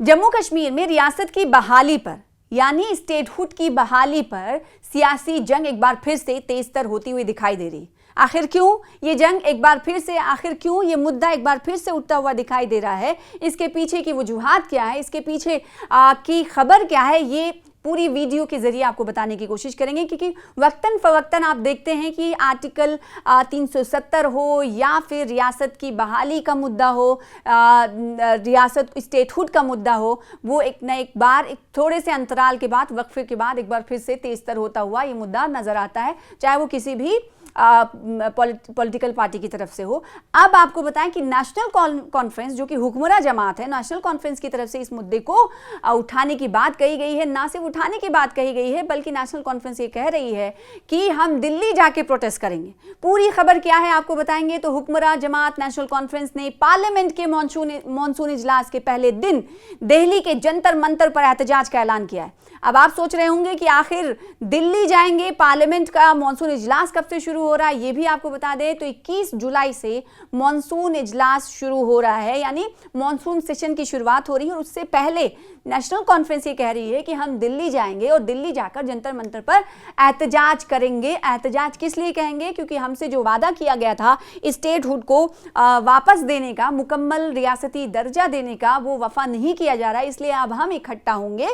जम्मू कश्मीर में रियासत की बहाली पर यानी स्टेटहुड की बहाली पर सियासी जंग एक बार फिर से तेजतर होती हुई दिखाई दे रही। आखिर क्यों ये जंग एक बार फिर से, आखिर क्यों ये मुद्दा एक बार फिर से उठता हुआ दिखाई दे रहा है, इसके पीछे की वजूहात क्या है, इसके पीछे की खबर क्या है, ये पूरी वीडियो के जरिए आपको बताने की कोशिश करेंगे। क्योंकि वक्तन फवक्तन आप देखते हैं कि आर्टिकल 370 हो या फिर रियासत की बहाली का मुद्दा हो, रियासत स्टेटहुड का मुद्दा हो, वो एक न एक बार एक थोड़े से अंतराल के बाद, वक्फे के बाद एक बार फिर से तेजतर होता हुआ ये मुद्दा नजर आता है, चाहे वो किसी भी पॉलिटिकल पार्टी की तरफ से हो। अब आपको बताएं कि नेशनल कॉन्फ्रेंस जो कि हुक्मरान जमात है, नेशनल कॉन्फ्रेंस की तरफ से इस मुद्दे को उठाने की बात कही गई है। ना सिर्फ उठाने की बात कही गई है बल्कि नेशनल कॉन्फ्रेंस ये कह रही है कि हम दिल्ली जाके प्रोटेस्ट करेंगे। पूरी खबर क्या है आपको बताएंगे। तो हुक्मरान जमात नेशनल कॉन्फ्रेंस ने पार्लियामेंट के मॉनसून इजलास के पहले दिन दिल्ली के जंतर मंतर पर एहतजाज का ऐलान किया है। अब आप सोच रहे होंगे कि आखिर दिल्ली जाएंगे, पार्लियामेंट का मॉनसून इजलास कब से शुरू हो रहा है ये भी आपको बता दें। तो 21 जुलाई से मॉनसून इजलास शुरू हो रहा है, यानी मॉनसून सेशन की शुरुआत हो रही है। और उससे पहले नेशनल कॉन्फ्रेंस ये कह रही है कि हम दिल्ली जाएंगे और दिल्ली जाकर जंतर मंतर पर एहतजाज करेंगे। एहतजाज किस लिए कहेंगे? क्योंकि हमसे जो वादा किया गया था स्टेटहुड को वापस देने का, मुकम्मल रियासती दर्जा देने का, वो वफा नहीं किया जा रहा है। इसलिए अब हम इकट्ठा होंगे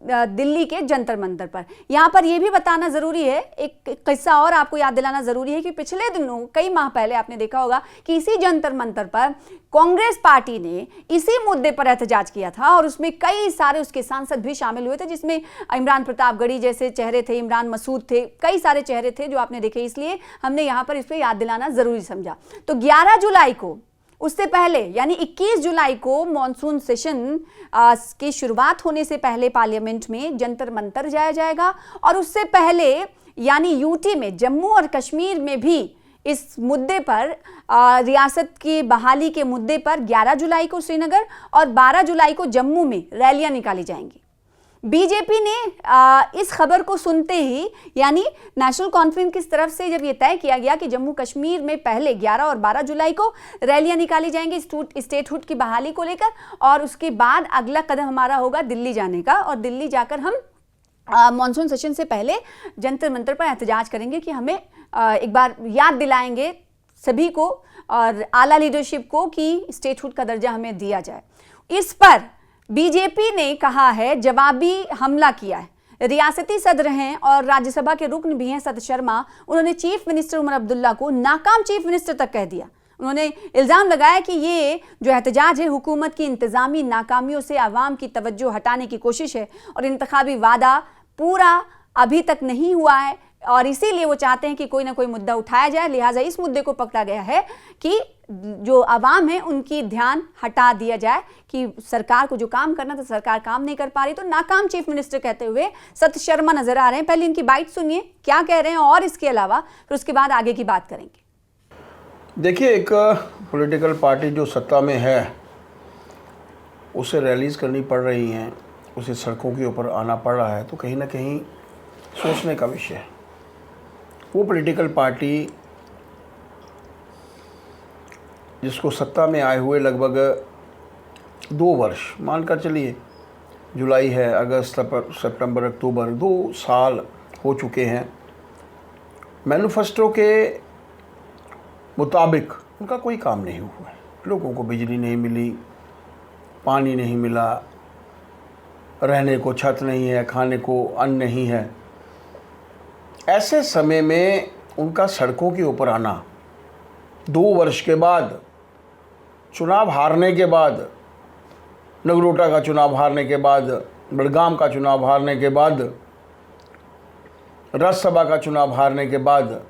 दिल्ली के जंतर मंतर पर। यहां पर यह भी बताना जरूरी है, एक किस्सा और आपको याद दिलाना जरूरी है कि पिछले दिनों कई माह पहले आपने देखा होगा कि इसी जंतर मंतर पर कांग्रेस पार्टी ने इसी मुद्दे पर एहतजाज किया था और उसमें कई सारे उसके सांसद भी शामिल हुए थे, जिसमें इमरान प्रतापगढ़ी जैसे चेहरे थे, इमरान मसूद थे, कई सारे चेहरे थे जो आपने देखे। इसलिए हमने यहां पर इस पर याद दिलाना जरूरी समझा। तो 11 जुलाई को, उससे पहले यानी 21 जुलाई को मॉनसून सेशन की शुरुआत होने से पहले पार्लियामेंट में जंतर मंतर जाया जाएगा। और उससे पहले यानी यूटी में, जम्मू और कश्मीर में भी इस मुद्दे पर, रियासत की बहाली के मुद्दे पर 11 जुलाई को श्रीनगर और 12 जुलाई को जम्मू में रैलियां निकाली जाएंगी। बीजेपी ने इस खबर को सुनते ही, यानी नेशनल कॉन्फ्रेंस की तरफ से जब यह तय किया गया कि जम्मू कश्मीर में पहले 11 और 12 जुलाई को रैलियां निकाली जाएंगी स्टेटहुड की बहाली को लेकर, और उसके बाद अगला कदम हमारा होगा दिल्ली जाने का, और दिल्ली जाकर हम मॉनसून सेशन से पहले जंतर मंतर पर एहतजाज करेंगे कि हमें एक बार याद दिलाएंगे सभी को और आला लीडरशिप को कि स्टेटहुड का दर्जा हमें दिया जाए। इस पर बीजेपी ने कहा है, जवाबी हमला किया है। रियासती सदर हैं और राज्यसभा के रुकन भी हैं सत शर्मा, उन्होंने चीफ मिनिस्टर उमर अब्दुल्ला को नाकाम चीफ मिनिस्टर तक कह दिया। उन्होंने इल्जाम लगाया कि ये जो एहतजाज है हुकूमत की इंतजामी नाकामियों से आवाम की तवज्जो हटाने की कोशिश है और इंतखाबी वादा पूरा अभी तक नहीं हुआ है, और इसीलिए वो चाहते हैं कि कोई ना कोई मुद्दा उठाया जाए। लिहाजा इस मुद्दे को पकड़ा गया है कि जो आवाम है उनकी ध्यान हटा दिया जाए कि सरकार को जो काम करना था सरकार काम नहीं कर पा रही। तो नाकाम चीफ मिनिस्टर कहते हुए सत शर्मा नजर आ रहे हैं। पहले इनकी बाइट सुनिए क्या कह रहे हैं और इसके अलावा फिर उसके बाद आगे की बात करेंगे। देखिए, एक पॉलिटिकल पार्टी जो सत्ता में है उसे रैलीज करनी पड़ रही हैं, उसे सड़कों के ऊपर आना पड़ रहा है, तो कहीं ना कहीं सोचने का विषय है। वो पॉलिटिकल पार्टी जिसको सत्ता में आए हुए लगभग 2 वर्ष, मानकर चलिए जुलाई है, अगस्त, सितंबर, अक्टूबर, 2 साल हो चुके हैं, मैनिफेस्टो के मुताबिक उनका कोई काम नहीं हुआ है। लोगों को बिजली नहीं मिली, पानी नहीं मिला, रहने को छत नहीं है, खाने को अन्न नहीं है। ऐसे समय में उनका सड़कों के ऊपर आना, 2 वर्ष के बाद, चुनाव हारने के बाद, नगरोटा का चुनाव हारने के बाद, बड़गाम का चुनाव हारने के बाद, राज्यसभा का चुनाव हारने के बाद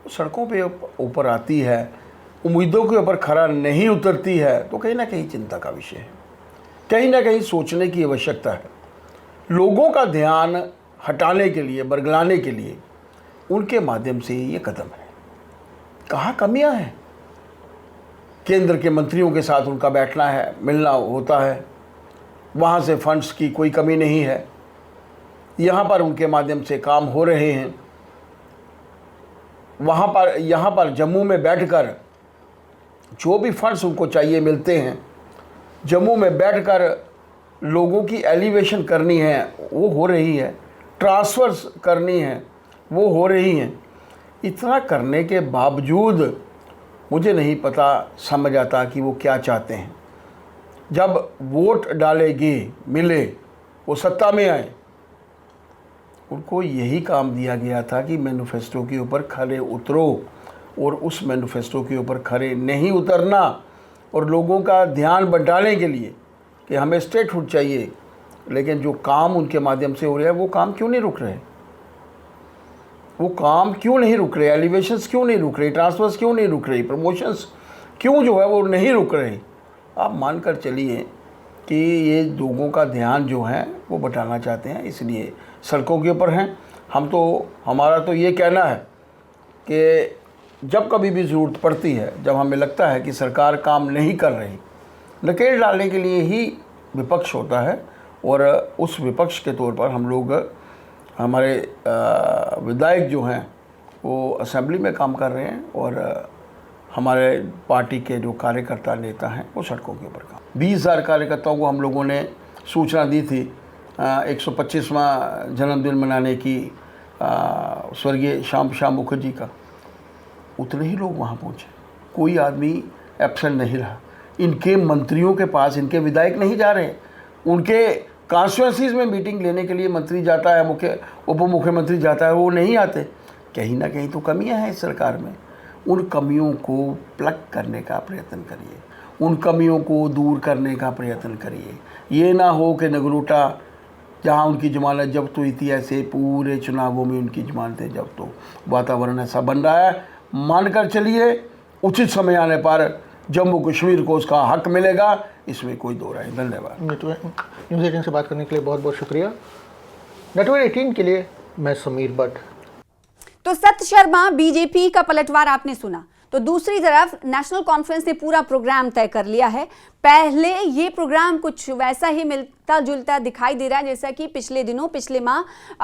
सड़कों पे ऊपर आती है, उम्मीदों के ऊपर खरा नहीं उतरती है, तो कहीं ना कहीं चिंता का विषय है, कहीं ना कहीं सोचने की आवश्यकता है। लोगों का ध्यान हटाने के लिए, बरगलाने के लिए उनके माध्यम से ये कदम है। कहाँ कमियां हैं? केंद्र के मंत्रियों के साथ उनका बैठना है, मिलना होता है, वहाँ से फंड्स की कोई कमी नहीं है, यहाँ पर उनके माध्यम से काम हो रहे हैं। यहाँ पर जम्मू में बैठकर जो भी फंड्स उनको चाहिए मिलते हैं, जम्मू में बैठकर लोगों की एलिवेशन करनी है वो हो रही है, ट्रांसफ़र्स करनी है वो हो रही हैं। इतना करने के बावजूद मुझे नहीं पता समझ आता कि वो क्या चाहते हैं। जब वोट डालेंगे मिले, वो सत्ता में आए, उनको यही काम दिया गया था कि मैनिफेस्टो के ऊपर खरे उतरो, और उस मैनिफेस्टो के ऊपर खरे नहीं उतरना और लोगों का ध्यान बटाने के लिए कि हमें स्टेटहुड चाहिए। लेकिन जो काम उनके माध्यम से हो रहा है वो काम क्यों नहीं रुक रहे, वो काम क्यों नहीं रुक रहे, एलिवेशंस क्यों नहीं रुक रहे, ट्रांसफर्स क्यों नहीं रुक रही, प्रमोशंस क्यों जो है वो नहीं रुक रहे। आप मानकर चलिए कि ये लोगों का ध्यान जो है वो बटाना चाहते हैं, इसलिए सड़कों के ऊपर हैं। हमारा तो ये कहना है कि जब कभी भी ज़रूरत पड़ती है, जब हमें लगता है कि सरकार काम नहीं कर रही, नकेल डालने के लिए ही विपक्ष होता है, और उस विपक्ष के तौर पर हम लोग, हमारे विधायक जो हैं वो असेंबली में काम कर रहे हैं, और हमारे पार्टी के जो कार्यकर्ता नेता हैं वो सड़कों के ऊपर काम। 20,000 कार्यकर्ताओं को हम लोगों ने सूचना दी थी 125वां जन्मदिन मनाने की स्वर्गीय श्याम प्रसाद मुखर्जी का। उतने ही लोग वहाँ पहुँचे, कोई आदमी एब्सेंट नहीं रहा। इनके मंत्रियों के पास इनके विधायक नहीं जा रहे, उनके कॉन्स्टिट्यूंसीज में मीटिंग लेने के लिए मंत्री जाता है, उप मुख्यमंत्री जाता है, वो नहीं आते। कहीं ना कहीं तो कमियां हैं इस सरकार में। उन कमियों को प्लग करने का प्रयत्न करिए, उन कमियों को दूर करने का प्रयत्न करिए। ये ना हो कि नगरोटा जहाँ उनकी जमानत जब्त हुई थी, ऐसे पूरे चुनावों में उनकी जमानतें जब्त हो। वातावरण ऐसा बन रहा है, मानकर चलिए उचित समय आने पर जम्मू कश्मीर को उसका हक मिलेगा, इसमें कोई दो राय। धन्यवाद। न्यूज़ 18 से बात करने के लिए बहुत बहुत शुक्रिया। नेटवर्क 18 के लिए मैं समीर भट्ट। तो सत शर्मा, बीजेपी का पलटवार आपने सुना, तो दूसरी तरफ नेशनल कॉन्फ्रेंस ने पूरा प्रोग्राम तय कर लिया है। पहले ये प्रोग्राम कुछ वैसा ही मिलता जुलता दिखाई दे रहा है जैसा कि पिछले दिनों, पिछले माह,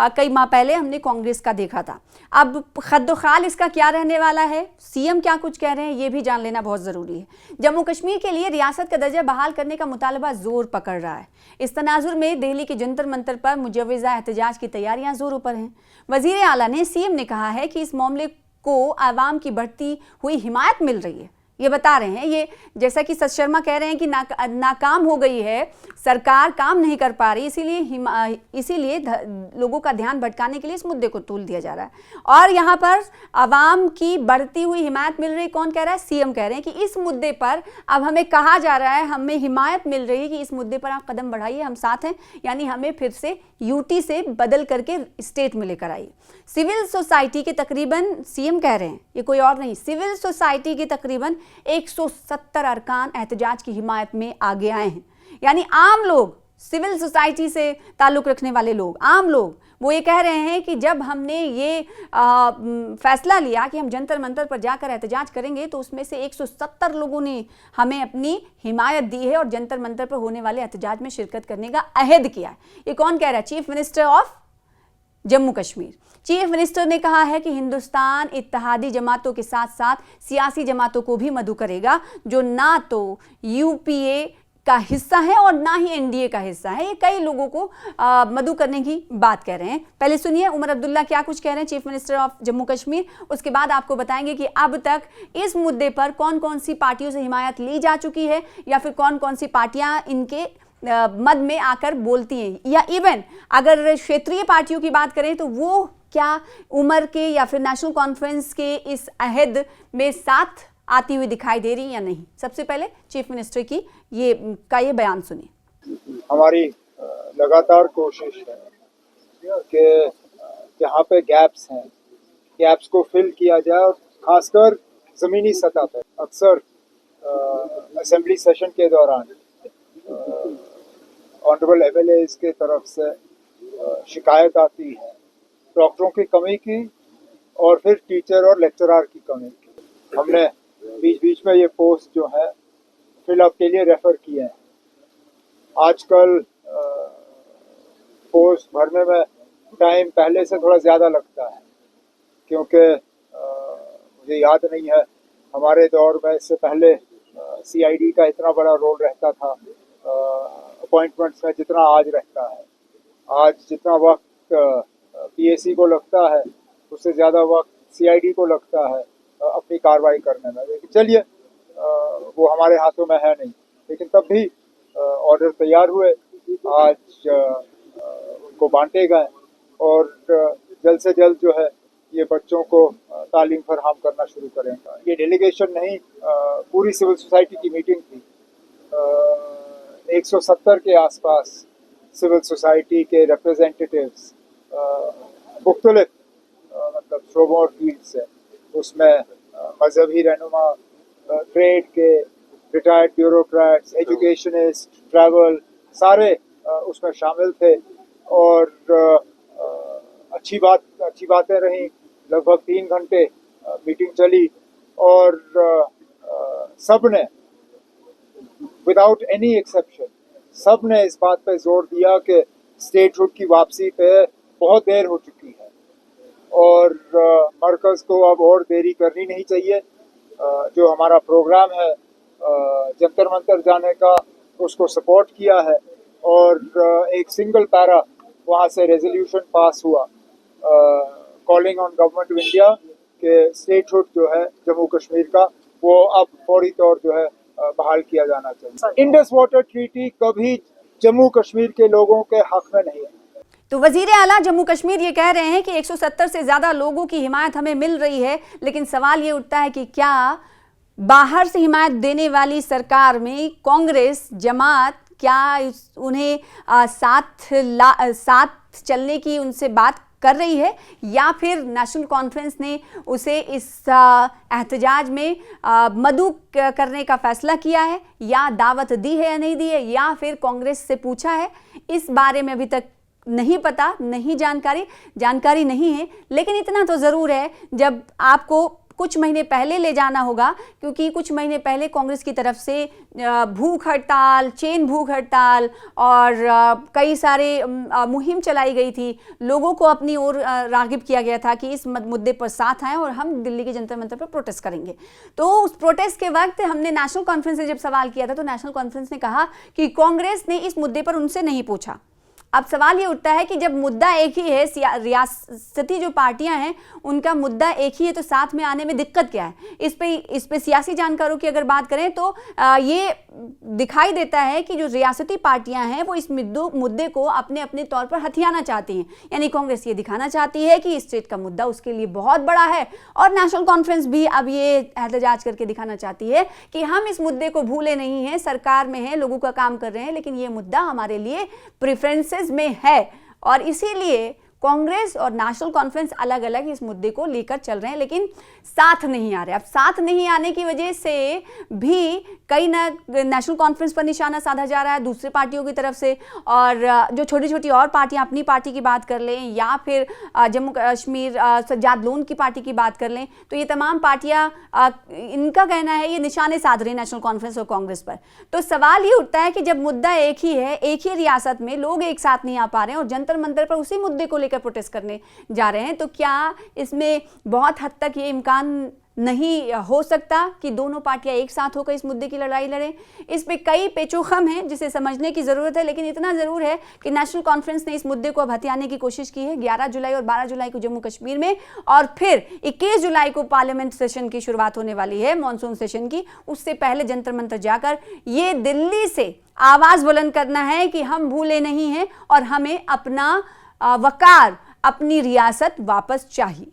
कई माह पहले हमने कांग्रेस का देखा था। अब खद्दोखाल इसका क्या रहने वाला है, सीएम क्या कुछ कह रहे हैं, ये भी जान लेना बहुत ज़रूरी है। जम्मू कश्मीर के लिए रियासत का दर्जा बहाल करने का मुतालबा जोर पकड़ रहा है। इस तनाजुर में दिल्ली के जंतर मंतर पर मुजव्वज़ा एहतजाज की तैयारियां जोरों पर हैं। वज़ीर आला ने, सीएम ने कहा है कि इस मामले को आवाम की बढ़ती हुई हिमायत मिल रही है। ये बता रहे हैं, ये जैसा कि सत शर्मा कह रहे हैं कि नाकाम हो गई है सरकार, काम नहीं कर पा रही, इसीलिए लोगों का ध्यान भटकाने के लिए इस मुद्दे को तूल दिया जा रहा है। और यहाँ पर आवाम की बढ़ती हुई हिमायत मिल रही, कौन कह रहा है? सीएम कह रहे हैं कि इस मुद्दे पर अब हमें कहा जा रहा है, हमें हिमायत मिल रही है कि इस मुद्दे पर आप कदम बढ़ाइए, हम साथ हैं। यानी हमें फिर से यूटी से बदल करके स्टेट में लेकर आइए। सिविल सोसाइटी के तकरीबन, सीएम कह रहे हैं, ये कोई और नहीं, सिविल सोसाइटी के तकरीबन 170 अरकान एहतजाज की हिमायत में आगे आए हैं। यानी आम लोग, सिविल सोसाइटी से ताल्लुक़ रखने वाले लोग, आम लोग, वो ये कह रहे हैं कि जब हमने ये फैसला लिया कि हम जंतर मंतर पर जाकर एहतजाज करेंगे, तो उसमें से 170 लोगों ने हमें अपनी हिमायत दी है और जंतर मंतर पर होने वाले एहतजाज में शिरकत करने का अहद किया है। ये कौन कह रहा है? Chief minister of Jammu Kashmir. Chief minister ने कहा है कि हिंदुस्तान इत्तेहादी जमातों के साथ साथ सियासी जमातों को भी मदऊ करेगा, जो ना तो यूपीए का हिस्सा है और ना ही एनडीए का हिस्सा है। ये कई लोगों को मदऊ करने की बात कह रहे हैं। पहले सुनिए उमर अब्दुल्ला क्या कुछ कह रहे हैं, chief minister of Jammu Kashmir. उसके बाद आपको बताएंगे कि अब तक इस मुद्दे पर कौन कौन सी पार्टियों से हिमायत ली जा चुकी है, या फिर कौन कौन सी पार्टियां इनके मद में आकर बोलती हैं, या इवन अगर क्षेत्रीय पार्टियों की बात करें तो वो क्या उमर के या फिर नेशनल कॉन्फ्रेंस के इस अहद में साथ आती हुई दिखाई दे रही या नहीं। सबसे पहले चीफ मिनिस्टर की ये बयान सुनिए। हमारी लगातार कोशिश है कि जहाँ पे गैप्स हैं, गैप्स को फिल किया जाए, और खासकर ज़मीनी सतह पर। अक्सर असेंबली सेशन के दौरान ऑनरेबल एमएलएज के तरफ से शिकायत आती है डॉक्टरों की कमी की, और फिर टीचर और लेक्चरार की कमी की। हमने बीच बीच में ये पोस्ट जो है फिलअप के लिए रेफ़र किए हैं। आजकल पोस्ट भरने में टाइम पहले से थोड़ा ज़्यादा लगता है, क्योंकि मुझे याद नहीं है हमारे दौर में इससे पहले सीआईडी का इतना बड़ा रोल रहता था, अपॉइंटमेंट्स में जितना आज रहता है, आज जितना वक्त पीएसी को लगता है उससे ज़्यादा वक्त सीआईडी को लगता है अपनी कार्रवाई करने में। लेकिन चलिए वो हमारे हाथों में है नहीं, लेकिन तब भी ऑर्डर तैयार हुए, आज उनको बांटे गए और जल्द से जल्द जो है ये बच्चों को तालीम फराहम करना शुरू करेंगे। ये डेलीगेशन नहीं, पूरी सिविल सोसाइटी की मीटिंग थी। 170 के आसपास सिविल सोसाइटी के रिप्रेजेंटेटिव्स मुख्तलिफ मतलब शोबों और फील्ड से, उसमें मजहबी रहनुमा, ट्रेड के, रिटायर्ड ब्यूरोक्रेट्स, एजुकेशनिस्ट, ट्रैवल, सारे उसमें शामिल थे और अच्छी बातें रहीं। लगभग 3 घंटे मीटिंग चली और सब ने विदाउट एनी एक्सेप्शन सब ने इस बात पे जोर दिया कि स्टेटहुड की वापसी पे बहुत देर हो चुकी है और मरकज़ को अब और देरी करनी नहीं चाहिए। जो हमारा प्रोग्राम है जंतर मंतर जाने का, उसको सपोर्ट किया है और एक सिंगल पैरा वहाँ से रेजोल्यूशन पास हुआ calling on government of India के स्टेटहुड जो है जम्मू कश्मीर का वो अब फौरी तौर जो है बहाल किया जाना चाहिए। इंडस वाटर ट्रीटी कभी जम्मू कश्मीर के लोगों के हक में नहीं है। तो वजीर आला जम्मू कश्मीर ये कह रहे हैं कि 170 से ज़्यादा लोगों की हिमायत हमें मिल रही है, लेकिन सवाल ये उठता है कि क्या बाहर से हिमायत देने वाली सरकार में कांग्रेस जमात क्या उन्हें साथ चलने की उनसे बात कर रही है, या फिर नेशनल कॉन्फ्रेंस ने उसे इस एहतजाज में मदऊ करने का फैसला किया है, या दावत दी है या नहीं दी है, या फिर कांग्रेस से पूछा है। इस बारे में अभी तक नहीं पता, नहीं जानकारी नहीं है। लेकिन इतना तो ज़रूर है, जब आपको कुछ महीने पहले ले जाना होगा, क्योंकि कुछ महीने पहले कांग्रेस की तरफ से भूख हड़ताल, चेन भूख हड़ताल और कई सारे मुहिम चलाई गई थी। लोगों को अपनी ओर राग़िब किया गया था कि इस मुद्दे पर साथ आएं और हम दिल्ली के जंतर मंतर पर प्रोटेस्ट करेंगे। तो उस प्रोटेस्ट के वक्त हमने नेशनल कॉन्फ्रेंस से जब सवाल किया था तो नेशनल कॉन्फ्रेंस ने कहा कि कांग्रेस ने इस मुद्दे पर उनसे नहीं पूछा। अब सवाल ये उठता है कि जब मुद्दा एक ही है, रियासती जो पार्टियां हैं उनका मुद्दा एक ही है, तो साथ में आने में दिक्कत क्या है? इस पे सियासी जानकारों की अगर बात करें तो ये दिखाई देता है कि जो रियासती पार्टियां हैं वो इस मुद्दे को अपने अपने तौर पर हथियाना चाहती हैं। यानी कांग्रेस ये दिखाना चाहती है कि स्टेट का मुद्दा उसके लिए बहुत बड़ा है, और नेशनल कॉन्फ्रेंस भी अब ये एहतजाज करके दिखाना चाहती है कि हम इस मुद्दे को भूले नहीं हैं, सरकार में हैं, लोगों का काम कर रहे हैं, लेकिन ये मुद्दा हमारे लिए प्रेफरेंसेस में है। और इसीलिए कांग्रेस और नेशनल कॉन्फ्रेंस अलग अलग इस मुद्दे को लेकर चल रहे हैं, लेकिन साथ नहीं आ रहे। अब साथ नहीं आने की वजह से भी कई नेशनल कॉन्फ्रेंस पर निशाना साधा जा रहा है दूसरी पार्टियों की तरफ से, और जो छोटी छोटी और पार्टियां, अपनी पार्टी की बात कर लें या फिर जम्मू कश्मीर सज्जाद लोन की पार्टी की बात कर लें, तो ये तमाम पार्टियां इनका कहना है ये निशाने साध रही नेशनल कॉन्फ्रेंस और कांग्रेस पर। तो सवाल ये उठता है कि जब मुद्दा एक ही है, एक ही रियासत में लोग एक साथ नहीं आ पा रहे हैं और जंतर मंतर पर उसी मुद्दे को प्रोटेस्ट करने जा रहे हैं, तो क्या इसमें बहुत हद तक ये इम्कान नहीं हो सकता कि दोनों पार्टियां एक साथ होकर इस मुद्दे की लड़ाई लड़ें? इस पे कई पेचोखम हैं जिसे समझने की ज़रूरत है, लेकिन इतना ज़रूर है कि नेशनल कॉन्फ्रेंस ने इस मुद्दे को अब हथियाने की कोशिश की है। 11 जुलाई और 12 जुलाई को जम्मू कश्मीर में, और फिर 21 जुलाई को पार्लियामेंट सेशन की शुरुआत होने वाली है, मानसून सेशन की। उससे पहले जंतर मंतर जाकर ये दिल्ली से आवाज़ बुलंद करना है कि हम भूले नहीं हैं और हमें अपना वकार, अपनी रियासत वापस चाहिए।